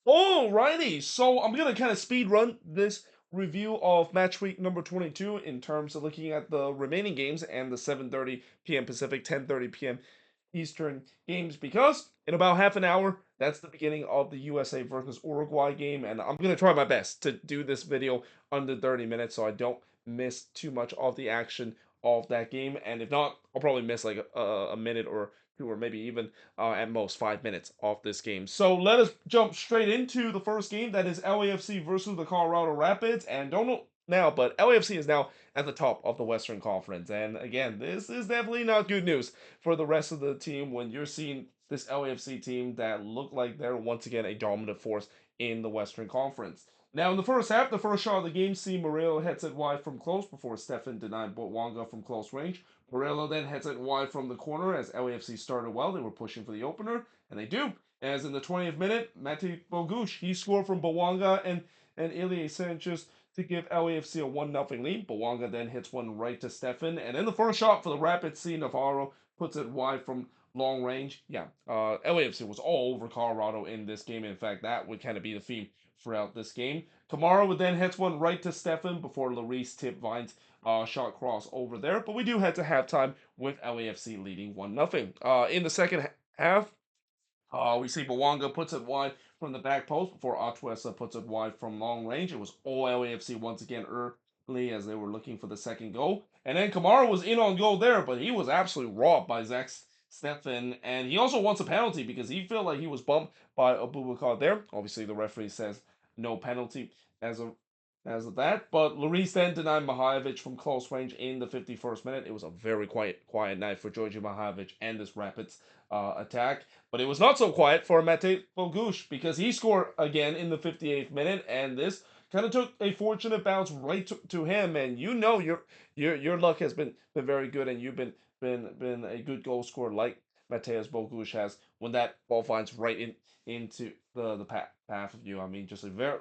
Alrighty, so I'm gonna kind of speed run this review of match week number 22 in terms of looking at the remaining games and the 7:30 p.m. Pacific, 10:30 p.m. Eastern games because in about half an hour, that's the beginning of the USA versus Uruguay game, and I'm gonna try my best to do this video under 30 minutes so I don't miss too much of the action of that game. And if not, I'll probably miss like a minute or two, or maybe even at most 5 minutes of this game. So let us jump straight into the first game. That is LAFC versus the Colorado Rapids. And don't know now, but LAFC is now at the top of the Western Conference. And again, this is definitely not good news for the rest of the team when you're seeing this LAFC team that look like they're once again a dominant force in the Western Conference. Now, in the first half, the first shot of the game, see Murillo heads it wide from close before Stefan denied Botwanga from close range. Murillo then heads it wide from the corner as LAFC started well. They were pushing for the opener, and they do. As in the 20th minute, Mate Bogush, he scored from Botwanga and Ilie Sanchez to give LAFC a 1-0 lead. Botwanga then hits one right to Stefan, and then the first shot for the Rapids, C. Navarro puts it wide from long range. Yeah, LAFC was all over Colorado in this game. In fact, that would kind of be the theme throughout this game. Kamara would then hits one right to Stefan before Larice tip Vines shot cross over there. But we do head to halftime with LAFC leading 1-0. In the second half, we see Bawanga puts it wide from the back post before Atuesa puts it wide from long range. It was all LAFC once again early as they were looking for the second goal. And then Kamara was in on goal there, but he was absolutely robbed by Zach Stefan. And he also wants a penalty because he felt like he was bumped by Abubakar there. Obviously, the referee says no penalty as of that. But Lloris then denied Mahajevic from close range in the 51st minute. It was a very quiet night for Georgi Mahajevic and this Rapids attack. But it was not so quiet for Mate Bogush because he scored again in the 58th minute, and this kind of took a fortunate bounce right to him. And you know your luck has been very good, and you've been a good goal scorer like Mateus Bogush has when that ball finds right into the path of you. I mean, just a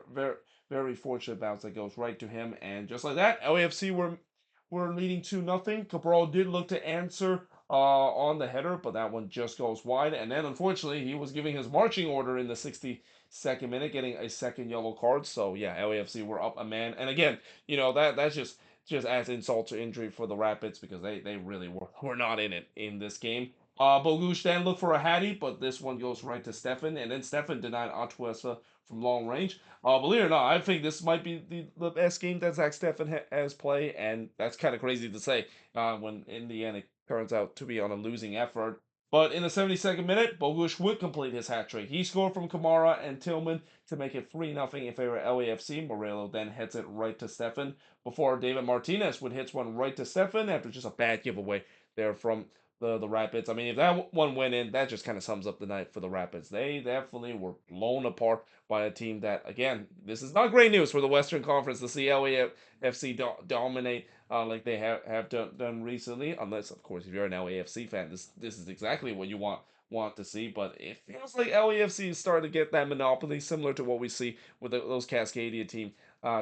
very fortunate bounce that goes right to him, and just like that, LAFC were leading 2-0. Cabral did look to answer on the header, but that one just goes wide. And then unfortunately, he was giving his marching order in the 62nd minute, getting a second yellow card. So yeah, LAFC were up a man. And again, that's just adds insult to injury for the Rapids because they really were not in it in this game. Bogush then looked for a Hattie, but this one goes right to Stefan, and then Stefan denied Atuesa from long range. Believe it or not, I think this might be the best game that Zach Stefan has played, and that's kind of crazy to say when in the end it turns out to be on a losing effort. But in the 72nd minute, Bogush would complete his hat trick. He scored from Kamara and Tillman to make it 3-0 in favor of LAFC. Morello then hits it right to Stefan before David Martinez would hit one right to Stefan after just a bad giveaway there from the Rapids. I mean, if that one went in, that just kind of sums up the night for the Rapids. They definitely were blown apart by a team that, again, this is not great news for the Western Conference to see LAFC dominate like they have done recently. Unless, of course, if you're an LAFC fan, this is exactly what you want to see. But it feels like LAFC is starting to get that monopoly, similar to what we see with those Cascadia team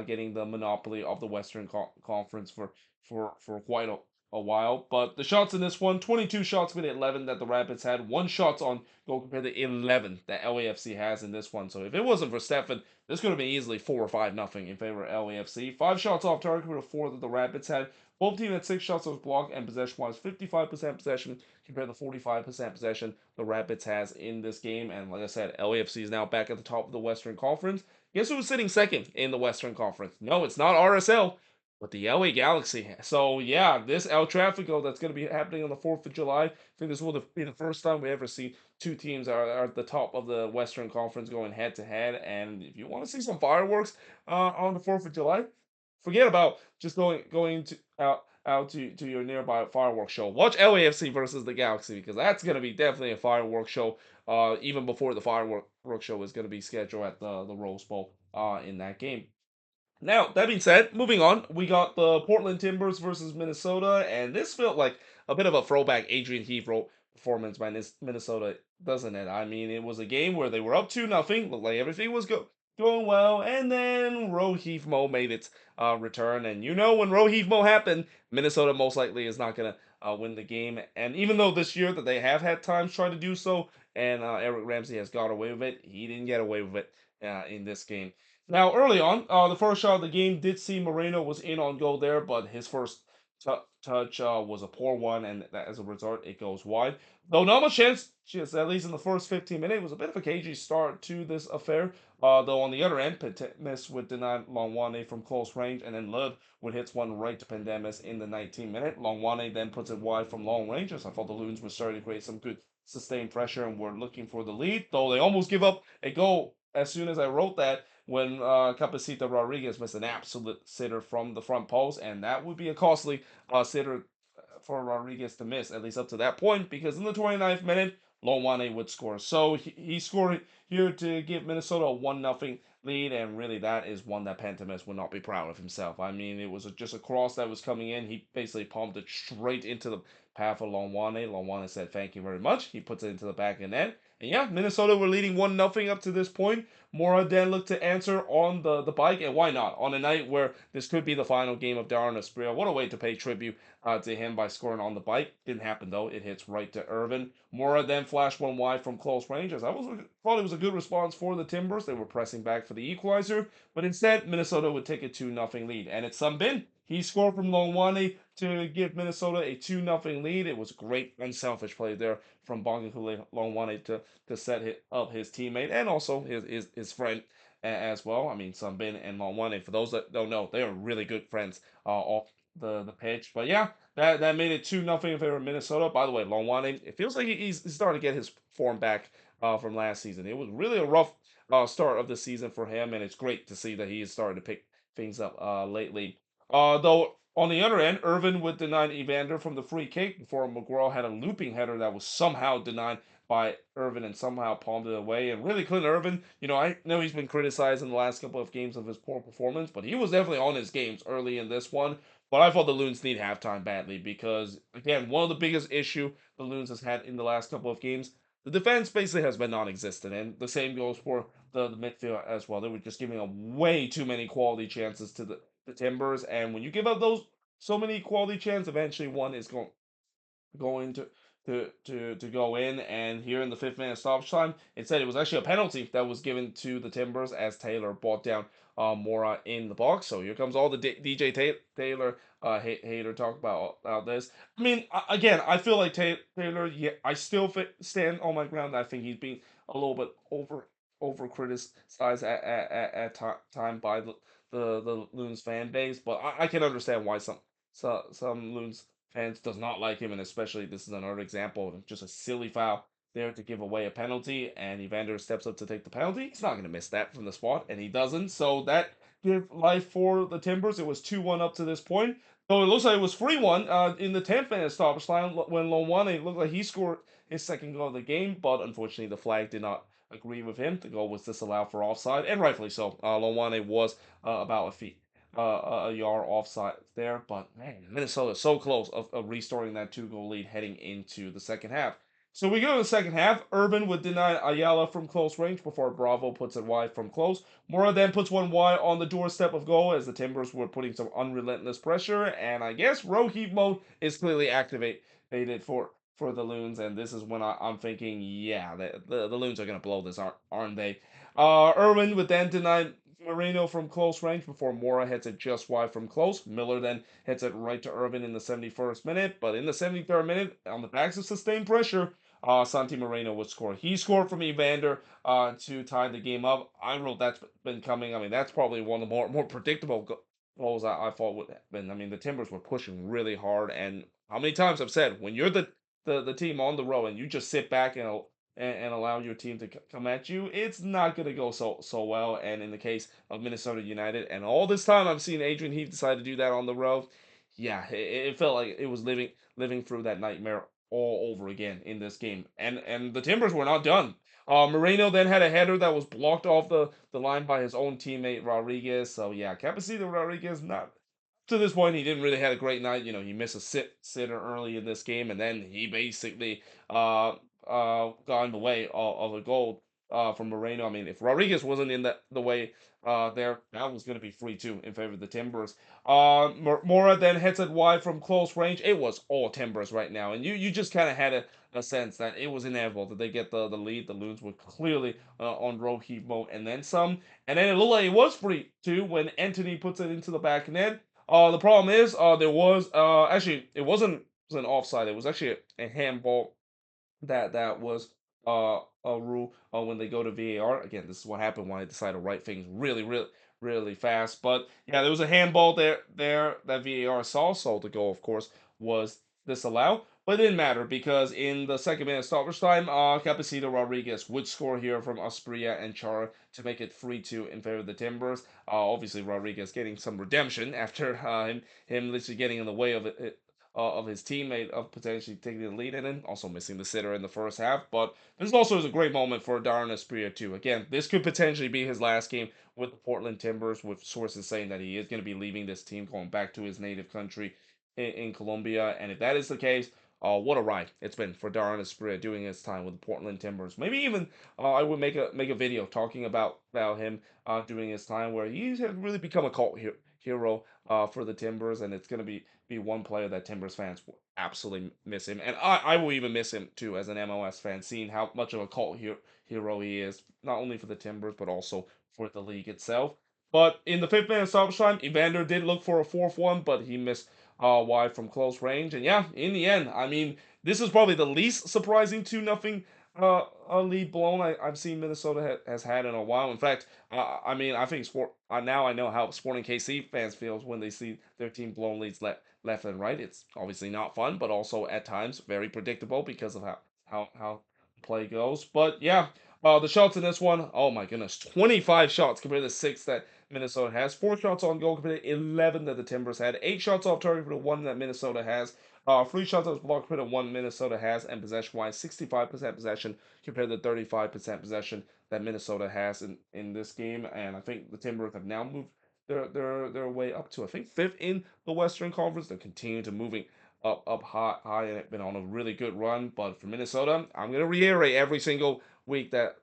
getting the monopoly of the Western Conference for quite a while. But the shots in this one, 22 shots with 11 that the Rapids had, one shots on goal compared to 11 that LAFC has in this one. So if it wasn't for Stefan, this could have been easily 4 or 5-0 in favor of LAFC. 5 shots off target with 4 that the Rapids had. Both teams had 6 shots off block, and possession-wise, 55% possession compared to 45% possession the Rapids has in this game. And like I said, LAFC is now back at the top of the Western Conference. Guess who's sitting second in the Western Conference? No, it's not RSL, but the LA Galaxy. So yeah, this El Tráfico that's going to be happening on the 4th of July. I think this will be the first time we ever see two teams are at the top of the Western Conference going head to head. And if you want to see some fireworks on the 4th of July, forget about just going to out to your nearby fireworks show. Watch LAFC versus the Galaxy because that's going to be definitely a fireworks show. Even before the fireworks show is going to be scheduled at the Rose Bowl in that game. Now, that being said, moving on, we got the Portland Timbers versus Minnesota, and this felt like a bit of a throwback Adrian Heath performance by Minnesota, doesn't it? I mean, it was a game where they were up 2-0, looked like everything was going well, and then Rohith Mo made its return, and you know when Rohith Mo happened, Minnesota most likely is not going to win the game. And even though this year that they have had times try to do so, and Eric Ramsey has got away with it, he didn't get away with it in this game. Now, early on, the first shot of the game did see Moreno was in on goal there, but his first touch was a poor one, and as a result, it goes wide. Though not much chance, just at least in the first 15 minutes, it was a bit of a cagey start to this affair. Though on the other end, Pendemis would deny Longwane from close range, and then Lud would hit one right to Pendemis in the 19th minute. Longwane then puts it wide from long range, as I thought the Loons were starting to create some good sustained pressure and were looking for the lead. Though they almost give up a goal as soon as I wrote that when Capacita Rodriguez missed an absolute sitter from the front post, and that would be a costly sitter for Rodriguez to miss, at least up to that point, because in the 29th minute, Lowane would score. So he scored here to give Minnesota a 1-0 lead, and really that is one that Pantemis would not be proud of himself. I mean, it was just a cross that was coming in. He basically palmed it straight into the path of Longwane. Longwane said, "Thank you very much." He puts it into the back of the net. And yeah, Minnesota were leading 1-0 up to this point. Mora then looked to answer on the bike, and why not? On a night where this could be the final game of Darren Esprilla, what a way to pay tribute to him by scoring on the bike. Didn't happen though. It hits right to Irvin. Mora then flashed one wide from close range. As thought it was a good response for the Timbers. They were pressing back for the equalizer, but instead Minnesota would take a 2-0 lead. And it's Sumbin. He scored from Longwane to give Minnesota a 2-0 lead. It was a great unselfish play there from Bongakule Longwane to set up his teammate and also his friend as well. I mean, Sumbin and Longwane, for those that don't know, they are really good friends off the pitch. But yeah, that made it 2-0 in favor of Minnesota. By the way, Longwane, it feels like he's starting to get his form back from last season. It was really a rough start of the season for him, and it's great to see that he is starting to pick things up lately. Though on the other end, Irvin would deny Evander from the free kick before McGraw had a looping header that was somehow denied by Irvin and somehow palmed it away. And really, Clint Irvin, I know he's been criticized in the last couple of games of his poor performance, but he was definitely on his games early in this one. But I thought the Loons need halftime badly because, again, one of the biggest issue the Loons has had in the last couple of games, the defense basically has been non-existent, and the same goes for the midfield as well. They were just giving up way too many quality chances to the Timbers, and when you give up those so many quality chances, eventually one is going to go in. And here in the 5th minute stoppage time, it said it was actually a penalty that was given to the Timbers as Taylor brought down Mora in the box. So here comes all the DJ Taylor hater talk about this. I mean, again, I feel like Taylor. Yeah, I still stand on my ground. I think he's being a little bit over criticized at time by the Loons fan base, but I can understand why some Loons fans does not like him, and especially this is another example of just a silly foul there to give away a penalty, and Evander steps up to take the penalty. He's not going to miss that from the spot, and he doesn't. So that give life for the Timbers. It was 2-1 up to this point. So it looks like it was 3-1 in the 10th minute stoppage line when Lowane looked like he scored his second goal of the game, but unfortunately the flag did not agree with him. The goal was disallowed for offside, and rightfully so. Lowane was about a yard offside there. But man, Minnesota so close of restoring that 2-goal lead heading into the second half. So we go to the second half. Urban would deny Ayala from close range before Bravo puts it wide from close. Mora then puts one wide on the doorstep of goal as the Timbers were putting some unrelentless pressure. And I guess row heat mode is clearly activated for the Loons. And this is when I'm thinking, yeah, the Loons are going to blow this, aren't they? Irwin would then deny Marino from close range before Mora hits it just wide from close. Miller then hits it right to Irvin in the 71st minute, but in the 73rd minute, on the backs of sustained pressure, Santi Moreno would score. He scored from Evander to tie the game up. I wrote that's been coming. I mean, that's probably one of the more predictable goals I thought would happen. I mean, the Timbers were pushing really hard, and how many times I've said when you're the team on the row and you just sit back and allow your team to come at you, it's not going to go so well. And in the case of Minnesota United, and all this time I've seen Adrian Heath decide to do that on the road, yeah, it felt like it was living through that nightmare all over again in this game. And the Timbers were not done. Moreno then had a header that was blocked off the line by his own teammate Rodriguez. So yeah, Capacito Rodriguez not to this point, he didn't really had a great night. He missed a sitter early in this game, and then he basically got in the way of a goal from Moreno. I mean, if Rodriguez wasn't in the way there, that was going to be 3-2 in favor of the Timbers. Mora then hits it wide from close range. It was all Timbers right now, and you just kind of had a sense that it was inevitable that they get the lead. The Loons were clearly on road heat mode, and then some. And then it looked like it was 3-2 when Anthony puts it into the back net. The problem is, there was actually it was an offside. It was actually a handball that was a rule when they go to VAR. Again, this is what happened when I decided to write things really fast. But yeah, there was a handball there that VAR saw, so the goal, of course, was disallowed. But it didn't matter because in the second minute stoppage time, Capacito Rodriguez would score here from Aspria and Chara to make it 3-2 in favor of the Timbers. Obviously, Rodriguez getting some redemption after him literally getting in the way of his teammate of potentially taking the lead and then also missing the sitter in the first half. But this also is a great moment for Darren Espria too. Again, this could potentially be his last game with the Portland Timbers, with sources saying that he is going to be leaving this team, going back to his native country in Colombia. And if that is the case, what a ride it's been for Darren Espria doing his time with the Portland Timbers. Maybe even I would make a video talking about him doing his time, where he has really become a cult hero for the Timbers, and it's going to be one player that Timbers fans will absolutely miss him. And I will even miss him too as an MLS fan, seeing how much of a cult hero he is, not only for the Timbers, but also for the league itself. But in the fifth minute stoppage time, Evander did look for a fourth one, but he missed wide from close range. And yeah, in the end, I mean, this is probably the least surprising 2-0 a lead blown I've seen Minnesota has had in a while. In fact, I mean, I think now I know how Sporting KC fans feels when they see their team blown leads left and right. It's obviously not fun, but also at times very predictable because of how play goes. But yeah, the shots in this one, oh my goodness, 25 shots compared to 6 that Minnesota has. 4 shots on goal compared to 11 that the Timbers had. 8 shots off target for the 1 that Minnesota has. 3 shots on block compared to 1 Minnesota has. And possession-wise, 65% possession compared to 35% possession that Minnesota has in this game. And I think the Timbers have now moved their way up to, I think, fifth in the Western Conference. They're continuing to moving up high, and it's been on a really good run. But for Minnesota, I'm gonna reiterate every single week that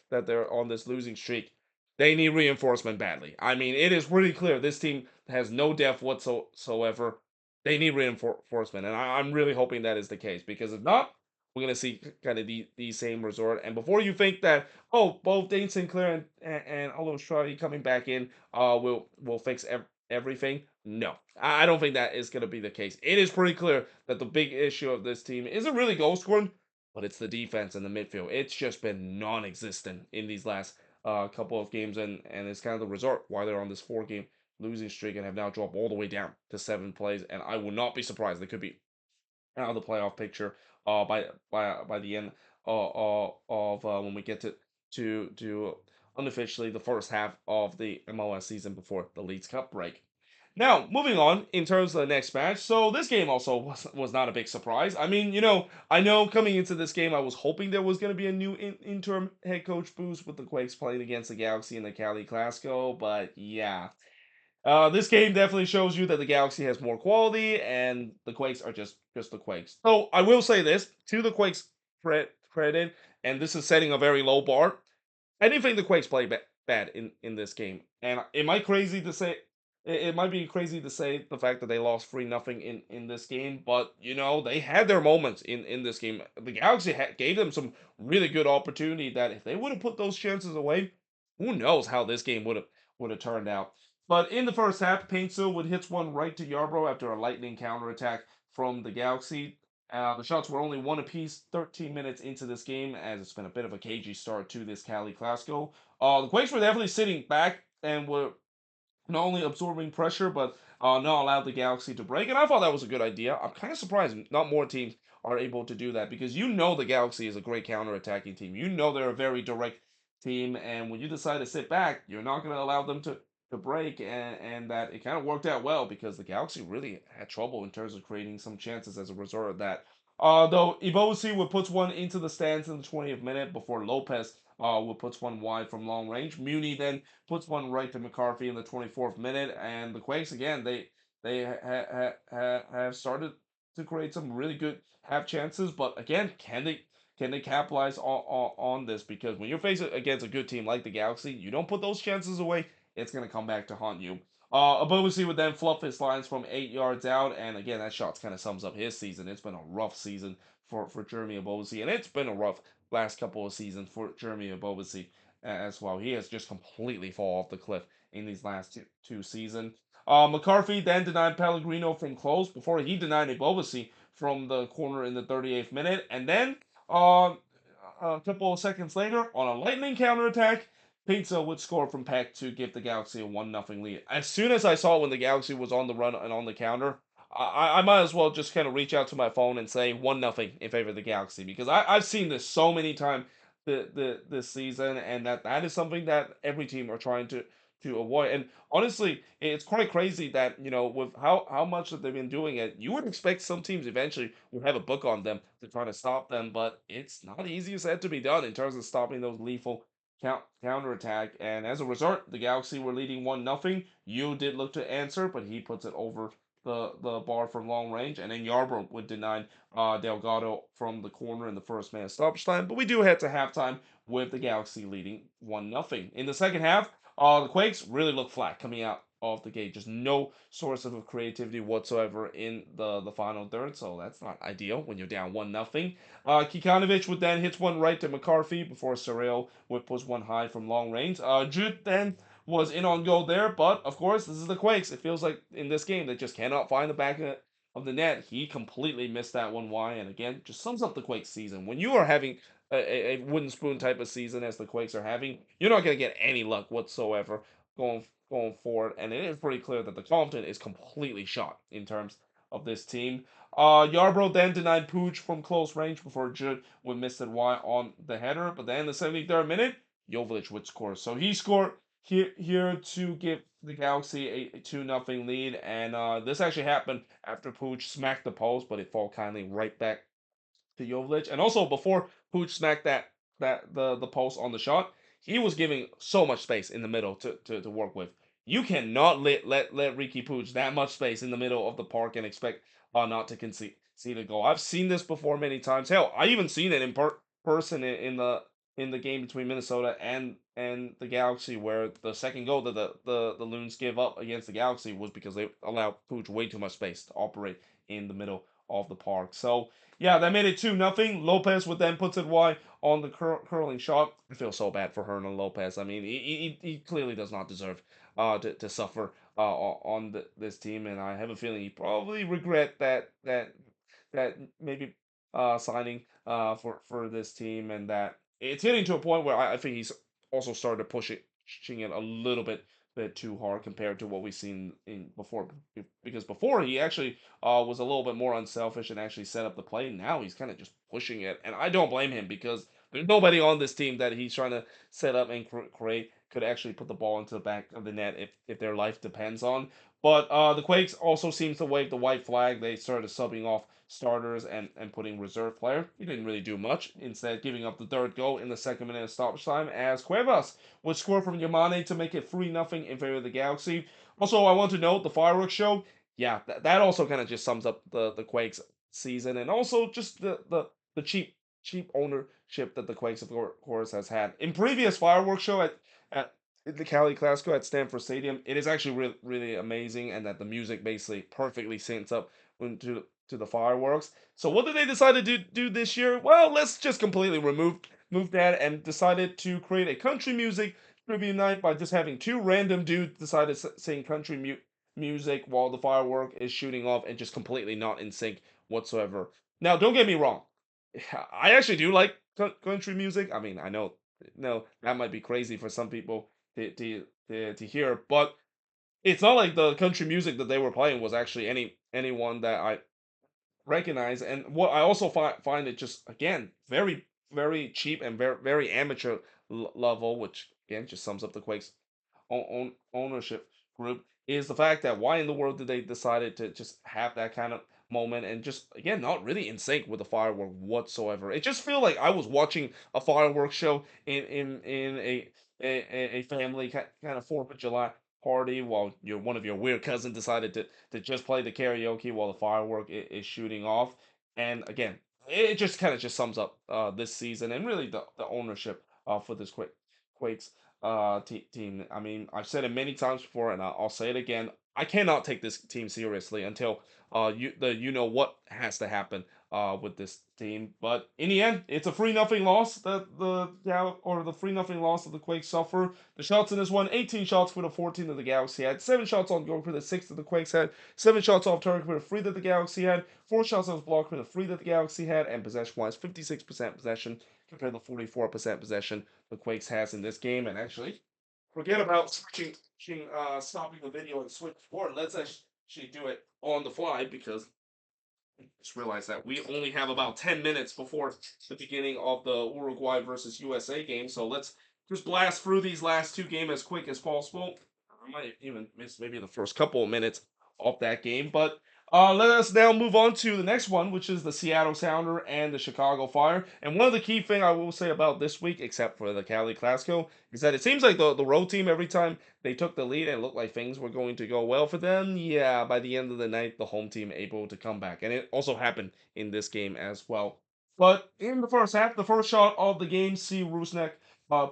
they're on this losing streak. They need reinforcement badly. I mean, it is pretty clear this team has no depth whatsoever. They need reinforcement, and I'm really hoping that is the case, because if not, we're gonna see kind of the same resort. And before you think that, oh, both Dane Sinclair and Olo Stradi coming back in will fix everything, no, I don't think that is going to be the case. It is pretty clear that the big issue of this team isn't really goal scoring, but it's the defense and the midfield. It's just been non-existent in these last couple of games, and it's kind of the result why they're on this 4-game losing streak and have now dropped all the way down to 7 plays. And I will not be surprised they could be out of the playoff picture by the end of when we get to unofficially the first half of the MLS season before the Leagues Cup break. Now, moving on in terms of the next match. So this game also was not a big surprise. I mean, I know coming into this game, I was hoping there was going to be a new interim head coach boost with the Quakes playing against the Galaxy in the Cali Clasico, but yeah. This game definitely shows you that the Galaxy has more quality, and the Quakes are just the Quakes. So I will say this to the Quakes credit, and this is setting a very low bar. I didn't think the Quakes played bad in this game, and it might crazy to say. It might be crazy to say the fact that they lost 3-0 in this game, but they had their moments in this game. The Galaxy gave them some really good opportunity that if they would have put those chances away, who knows how this game would have turned out. But in the first half, Paintsville would hit one right to Yarbrough after a lightning counterattack from the Galaxy. The shots were only one apiece 13 minutes into this game, as it's been a bit of a cagey start to this Cali Clasico. The Quakes were definitely sitting back and were not only absorbing pressure, but not allowed the Galaxy to break. And I thought that was a good idea. I'm kind of surprised not more teams are able to do that, because the Galaxy is a great counter-attacking team. They're a very direct team, and when you decide to sit back, you're not going to allow them to break, and that it kind of worked out well, because the Galaxy really had trouble in terms of creating some chances as a result of that. Though Ibosi would put one into the stands in the 20th minute before Lopez would put one wide from long range. Muni then puts one right to McCarthy in the 24th minute, and the Quakes again they have started to create some really good half chances, but again, can they Can they capitalize on this? Because when you're facing against a good team like the Galaxy, you don't put those chances away, it's going to come back to haunt you. Abovisi would then fluff his lines from 8 yards out, and again, that shot kind of sums up his season. It's been a rough season for Jeremy Abovisi, and it's been a rough last couple of seasons for Jeremy Abovisi as well. He has just completely fall off the cliff in these last two seasons. McCarthy then denied Pellegrino from close before he denied Abovisi from the corner in the 38th minute, and then uh, a couple of seconds later, on a lightning counterattack, Pizza would score from Peck to give the Galaxy a 1-0 lead. As soon as I saw when the Galaxy was on the run and on the counter, I might as well just kind of reach out to my phone and say 1-0 in favor of the Galaxy because I've seen this so many times this season, and that is something that every team are trying to avoid. And honestly, it's quite crazy that with how much that they've been doing it, you would expect some teams eventually will have a book on them to try to stop them, but it's not easy said to be done in terms of stopping those lethal counterattack. And as a result, the Galaxy were leading 1-0. You did look to answer, but he puts it over the bar from long range, and then Yarbrough would deny Delgado from the corner in the first man stoppage time. But we do head to halftime with the Galaxy leading 1-0. In the second half, the Quakes really look flat coming out of the gate. Just no source of creativity whatsoever in the final third. So that's not ideal when you're down 1-0. Kikanovic would then hit one right to McCarthy before Sorrell would push one high from long range. Jude then was in on goal there, but of course, this is the Quakes. It feels like in this game they just cannot find the back of the net. He completely missed that one wide, and again, just sums up the Quakes season. When you are having a wooden spoon type of season as the Quakes are having, you're not going to get any luck whatsoever going forward, and it is pretty clear that the confidence is completely shot in terms of this team. Yarbrough then denied Pooch from close range before Judd would miss it wide on the header, but then in the 73rd minute, Jovic would score. So he scored here to give the Galaxy a 2-0 lead, and this actually happened after Pooch smacked the post, but it fall kindly right back to Jovic. And also before Pooch smacked the post on the shot, he was giving so much space in the middle to work with. You cannot let Ricky Pooch that much space in the middle of the park and expect not to concede a goal. I've seen this before many times. Hell, I even seen it in person in the game between Minnesota and the Galaxy, where the second goal that the Loons gave up against the Galaxy was because they allowed Pooch way too much space to operate in the middle of the park. So yeah, that made it 2-0. Lopez would then put it wide on the curling shot. I feel so bad for Hernan Lopez. I mean, he clearly does not deserve to suffer on this team, and I have a feeling he probably regret that maybe signing for this team, and that it's getting to a point where I think he's also started pushing it a little bit too hard compared to what we've seen in before. Because before he actually was a little bit more unselfish and actually set up the play. Now he's kind of just pushing it, and I don't blame him because there's nobody on this team that he's trying to set up and create could actually put the ball into the back of the net if their life depends on. But the Quakes also seems to wave the white flag. They started subbing off starters and putting reserve player. He didn't really do much, instead giving up the third goal in the second minute of stoppage time as Cuevas would score from Yamane to make it 3-0 in favor of the Galaxy. Also, I want to note the fireworks show. Yeah, that also kind of just sums up the Quakes season, and also just the cheap ownership that the Quakes of course has had. In previous fireworks show at the Cali Classico at Stanford Stadium, it is actually really amazing, and that the music basically perfectly syncs up to the fireworks. So what did they decide to do this year? Well, let's just completely move that and decided to create a country music tribute night by just having two random dudes decide to sing country music while the firework is shooting off and just completely not in sync whatsoever. Now, don't get me wrong. I actually do like country music. I mean, I know no that might be crazy for some people to hear, but it's not like the country music that they were playing was actually anyone that I recognize. And what I also find it just again very cheap and very amateur level, which again just sums up the Quakes ownership group, is the fact that why in the world did they decided to just have that kind of moment and just again not really in sync with the firework whatsoever. It just feel like I was watching a fireworks show in a family kind of Fourth of July party while one of your weird cousins decided to just play the karaoke while the firework is shooting off. And again, it just kind of just sums up this season and really the ownership for this Quakes team. I mean, I've said it many times before, and I'll say it again. I cannot take this team seriously until you know what has to happen with this team. But in the end, it's a 3-0 loss that the 3-0 loss that the Quakes suffer. The shots in this one, 18 shots for the 14 that the Galaxy had, 7 shots on goal for the 6 that the Quakes had, 7 shots off target for the 3 that the Galaxy had, 4 shots on block for the 3 that the Galaxy had, and possession-wise, 56% possession compared to 44% possession the Quakes has in this game. And actually, forget about stopping the video and switch forward. Let's actually do it on the fly because just realized that we only have about 10 minutes before the beginning of the Uruguay versus USA game. So let's just blast through these last two games as quick as possible. I might even miss maybe the first couple of minutes of that game. But let us now move on to the next one, which is the Seattle Sounder and the Chicago Fire. And one of the key thing I will say about this week, except for the Cali Clasico, is that it seems like the road team every time they took the lead and it looked like things were going to go well for them. Yeah, by the end of the night, the home team able to come back. And it also happened in this game as well. But in the first half, the first shot of the game, see Rusnak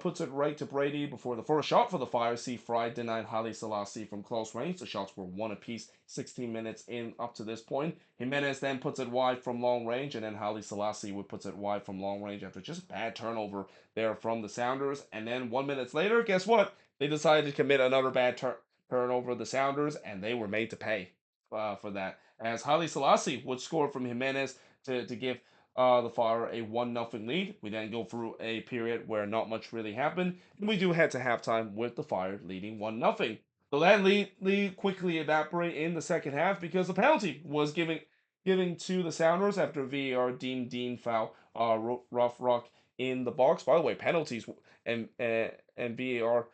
puts it right to Brady before the first shot for the Fire. See Fry denied Haile Selassie from close range. The shots were one apiece, 16 minutes in up to this point. Jimenez then puts it wide from long range, and then Haile Selassie would puts it wide from long range after just a bad turnover there from the Sounders. And then 1 minute later, guess what? They decided to commit another bad turnover, the Sounders, and they were made to pay for that. As Haile Selassie would score from Jimenez to give the Fire a 1-0 lead. We then go through a period where not much really happened, and we do head to halftime with the Fire leading 1-0. So that lead quickly evaporate in the second half because the penalty was giving to the Sounders after VAR deemed Dean foul rough rock in the box. By the way, penalties and VAR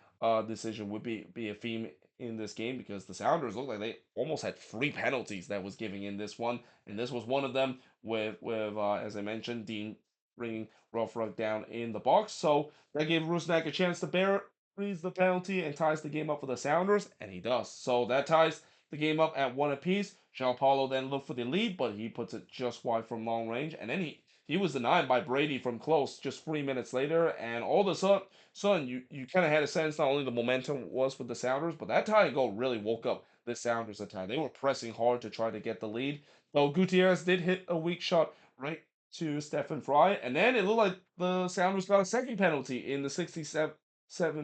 decision would be a theme in this game because the Sounders looked like they almost had 3 penalties that was giving in this one, and this was one of them with as I mentioned, Dean bringing rough rock down in the box. So that gave Rusnak a chance to freeze the penalty and ties the game up for the Sounders, and he does. So that ties the game up at 1 apiece. Jean Paulo then looked for the lead, but he puts it just wide from long range, and then he was denied by Brady from close just 3 minutes later, and all of a sudden you kind of had a sense not only the momentum was with the Sounders, but that tie goal really woke up the Sounders attack. They were pressing hard to try to get the lead. Though Gutierrez did hit a weak shot right to Stephen Fry, and then it looked like the Sounders got a second penalty in the 67th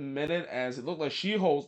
minute, as it looked like Sheeholz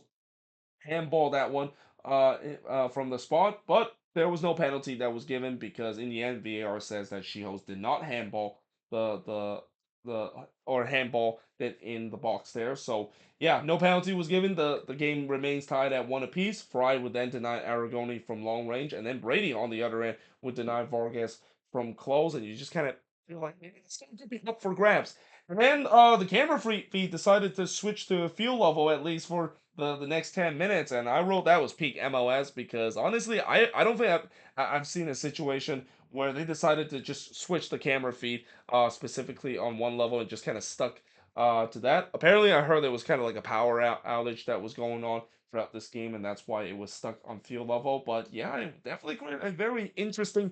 handball that one from the spot, but there was no penalty that was given because in the end VAR says that Shields did not handball the the the or handball it in the box there. So yeah, no penalty was given. The game remains tied at 1 apiece. Fry would then deny Aragoni from long range, and then Brady on the other end would deny Vargas from close, and you just kind of feel like maybe this game could be up for grabs. And then the camera feed decided to switch to field level at least for the next 10 minutes, and I wrote that was peak MLS because honestly, I don't think I've seen a situation where they decided to just switch the camera feed specifically on one level and just kind of stuck to that. Apparently, I heard there was kind of like a power outage that was going on throughout this game, and that's why it was stuck on field level. But yeah, it definitely created a very interesting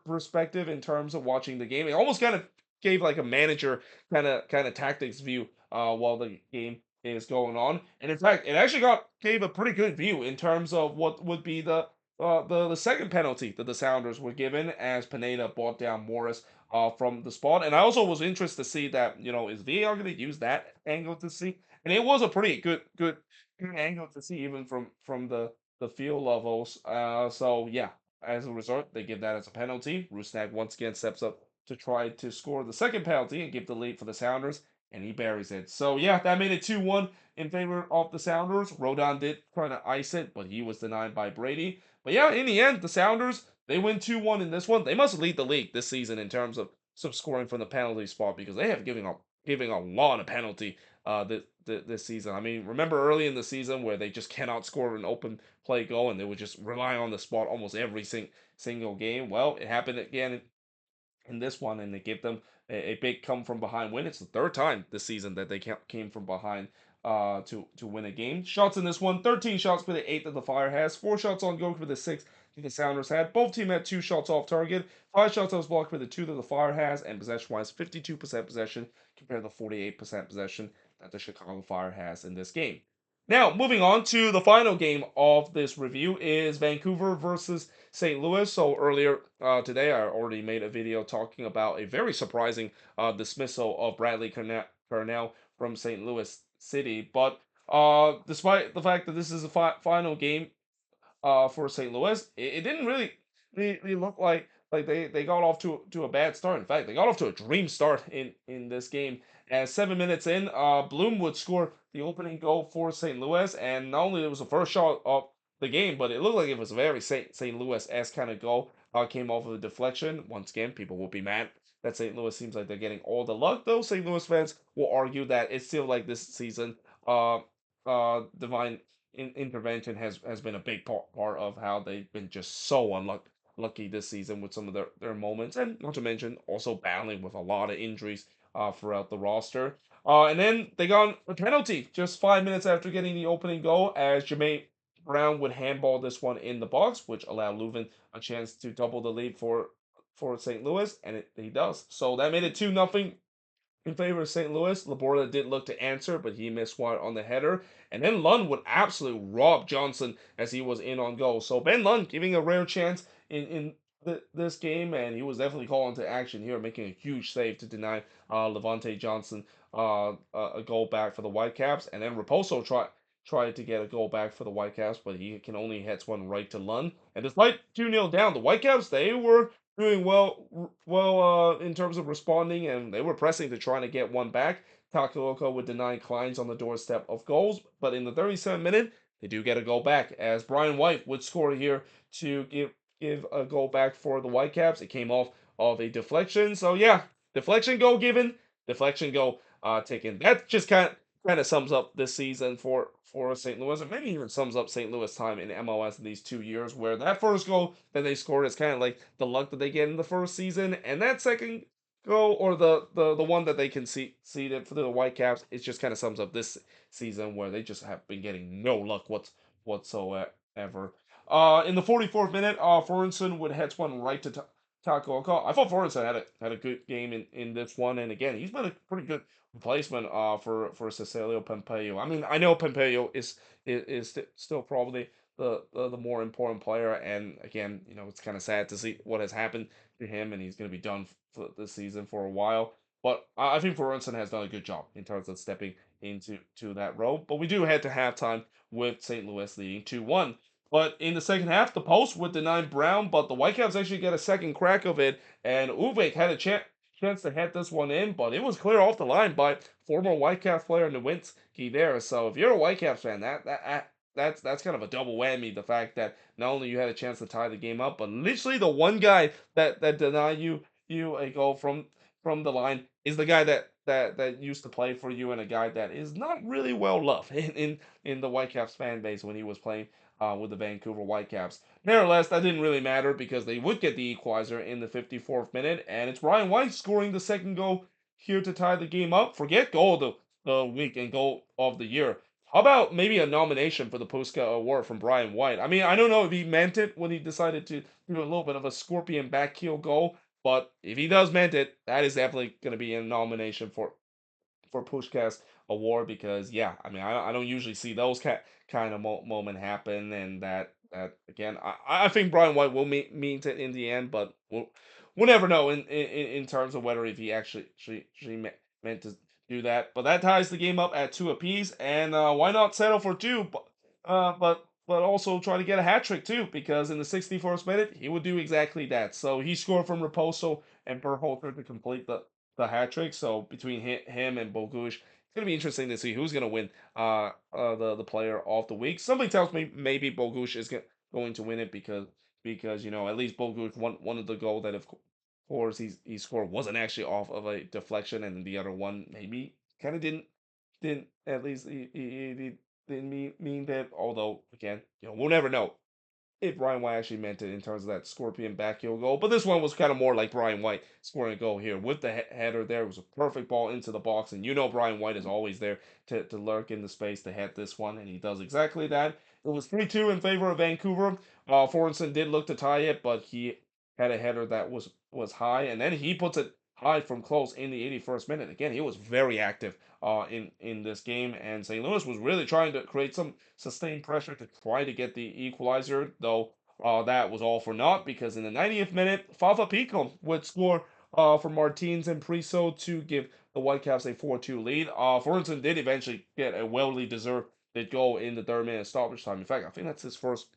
perspective in terms of watching the game. It almost kind of gave like a manager kind of tactics view while the game is going on. And in fact, it actually gave a pretty good view in terms of what would be the second penalty that the Sounders were given as Pineda brought down Morris from the spot. And I also was interested to see that, is VAR going to use that angle to see? And it was a pretty good angle to see even from the field levels. So yeah, as a result, they give that as a penalty. Rusnak once again steps up to try to score the second penalty and give the lead for the Sounders, and he buries it. So yeah, that made it 2-1 in favor of the Sounders. Rodon did try to ice it, but he was denied by Brady. But yeah, in the end, the Sounders, they win 2-1 in this one. They must lead the league this season in terms of some scoring from the penalty spot because they have giving a lot of penalty this season. I mean, remember early in the season where they just cannot score an open play goal and they would just rely on the spot almost every single game. Well, it happened again in this one, and they give them a big come from behind win. It's the third time this season that they came from behind to win a game. Shots in this one, 13 shots for the 8 that the Fire has, 4 shots on goal for the 6 that the Sounders had. Both teams had 2 shots off target, 5 shots that was blocked for the 2 that the Fire has, and possession-wise, 52% possession compared to 48% possession that the Chicago Fire has in this game. Now, moving on to the final game of this review is Vancouver versus St. Louis. So earlier today, I already made a video talking about a very surprising dismissal of Bradley Cornell from St. Louis City. But despite the fact that this is a final game for St. Louis, it didn't really look like they got off to a bad start. In fact, they got off to a dream start in this game. And 7 minutes in, Bloom would score the opening goal for St. Louis, and not only it was the first shot of the game, but it looked like it was a very St. Louis-esque kind of goal. Came off of a deflection. Once again, people will be mad that St. Louis seems like they're getting all the luck, though. St. Louis fans will argue that it's still like this season. Divine intervention has been a big part of how they've been just so unlucky this season with some of their moments, and not to mention also battling with a lot of injuries throughout the roster. And then they got a penalty just 5 minutes after getting the opening goal, as Jermaine Brown would handball this one in the box, which allowed Leuven a chance to double the lead for St. Louis, and he does. So that made it 2-0 in favor of St. Louis. Laborda did look to answer, but he missed one on the header. And then Lund would absolutely rob Johnson as he was in on goal. So Ben Lund giving a rare chance in this game, and he was definitely called into action here, making a huge save to deny Levante Johnson a goal back for the Whitecaps. And then Raposo tried to get a goal back for the Whitecaps, but he can only hit one right to Lund. And despite 2-0 down, the Whitecaps, they were doing well in terms of responding, and they were pressing to try to get one back. Takaoka would deny Kleins on the doorstep of goals, but in the 37th minute, they do get a goal back as Brian White would score here to give a goal back for the Whitecaps. It came off of a deflection, so yeah, deflection goal given, deflection goal taken. That just kind of sums up this season for St. Louis, and maybe even sums up St. Louis' time in MLS in these 2 years, where that first goal that they scored is kind of like the luck that they get in the first season, and that second goal, or the one that they conceded for the Whitecaps, it just kind of sums up this season where they just have been getting no luck whatsoever. In the 44th minute, Forensen would head one right to Takaoka. I thought Forensen had a good game in this one, and again, he's been a pretty good replacement for Cecilio Pompeo. I mean, I know Pompeo is still probably the more important player, and again, it's kind of sad to see what has happened to him, and he's going to be done for this season for a while. But I think Forensen has done a good job in terms of stepping into that role. But we do head to halftime with St. Louis leading 2-1. But in the second half, the post would deny Brown, but the Whitecaps actually get a second crack of it, and Uvek had a chance to head this one in, but it was clear off the line by former Whitecaps player Nowinski there. So if you're a Whitecaps fan, that's kind of a double whammy. The fact that not only you had a chance to tie the game up, but literally the one guy that denied you a goal from the line is the guy that used to play for you, and a guy that is not really well loved in the Whitecaps fan base when he was playing with the Vancouver Whitecaps. Nevertheless, that didn't really matter because they would get the equalizer in the 54th minute, and it's Ryan White scoring the second goal here to tie the game up. Forget goal of the week and goal of the year. How about maybe a nomination for the Puska Award from Brian White? I mean, I don't know if he meant it when he decided to do a little bit of a scorpion back heel goal, but if he does meant it, that is definitely going to be a nomination for Pushkas award, because yeah, I mean, I don't usually see those kind of moment happen, and that again, I think Brian White will mean it in the end, but we'll never know in terms of whether if he actually meant to do that. But that ties the game up at 2 apiece, and why not settle for two? But also try to get a hat trick too, because in the 61st minute he would do exactly that. So he scored from Raposo and Berhalter to complete the hat trick. So between him and Bogusz, it's gonna be interesting to see who's gonna win the player of the week. Something tells me maybe Bogusz is going to win it, because at least Bogusz one of the goal that of course he scored wasn't actually off of a deflection, and the other one maybe kind of didn't at least he didn't mean that. Although again, we'll never know. if Brian White actually meant it in terms of that scorpion backheel goal. But this one was kind of more like Brian White scoring a goal here with the header there. It was a perfect ball into the box. And you know Brian White is always there to lurk in the space to head this one. And he does exactly that. It was 3-2 in favor of Vancouver. Forensson did look to tie it, but he had a header that was high. And then he puts it high from close in the 81st minute. Again, he was very active in this game. And St. Louis was really trying to create some sustained pressure to try to get the equalizer, though that was all for naught because in the 90th minute, Fafa Pico would score for Martins and Priso to give the Whitecaps a 4-2 lead. Forensson did eventually get a well deserved goal in the third minute stoppage time. In fact, I think that's his first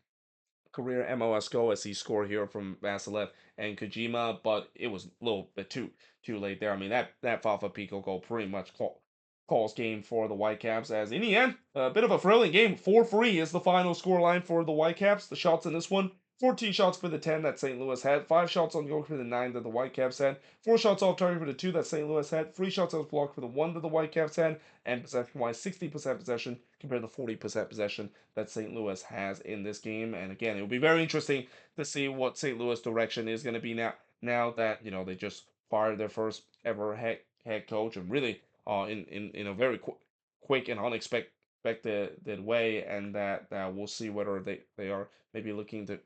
career MLS goal as he scored here from Vasilev and Kojima, but it was a little bit too late there. I mean that Fafa Pico goal pretty much calls game for the Whitecaps, as in the end, a bit of a thrilling game. 4-3 is the final scoreline for the Whitecaps. The shots in this one, 14 shots for the 10 that St. Louis had, 5 shots on goal for the 9 that the Whitecaps had, 4 shots off target for the 2 that St. Louis had, 3 shots off block for the 1 that the Whitecaps had, and possession-wise, 60% possession compared to 40% possession that St. Louis has in this game. And again, it will be very interesting to see what St. Louis direction is going to be now that they just fired their first ever head coach, and really in a very quick and unexpected way, and that we'll see whether they are maybe looking to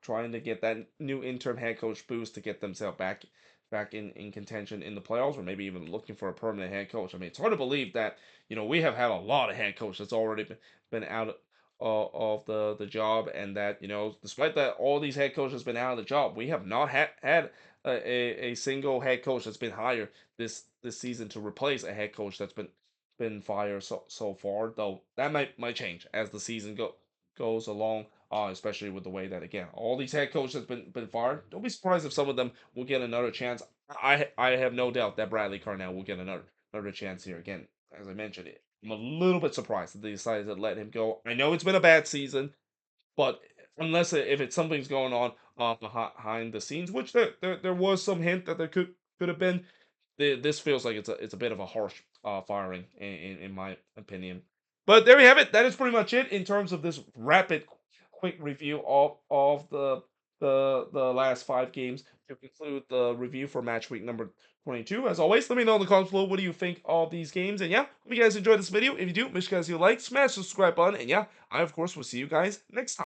trying to get that new interim head coach boost to get themselves back in contention in the playoffs, or maybe even looking for a permanent head coach. I mean, it's hard to believe that we have had a lot of head coaches that's already been out of the job, and that despite that all these head coaches been out of the job, we have not had a single head coach that's been hired this season to replace a head coach that's been fired so far. Though that might change as the season goes along. Especially with the way that, again, all these head coaches have been fired. Don't be surprised if some of them will get another chance. I have no doubt that Bradley Carnell will get another chance here. Again, as I mentioned, I'm a little bit surprised that they decided to let him go. I know it's been a bad season, but unless if it's something's going on behind the scenes, which there was some hint that there could have been, this feels like it's a bit of a harsh firing in my opinion. But there we have it. That is pretty much it in terms of this rapid, quick review of the last 5 games to conclude the review for match week number 22. As always, let me know in the comments below what do you think of these games. And yeah, hope you guys enjoyed this video. If you do, make sure you guys like, smash the subscribe button, and yeah, I of course will see you guys next time.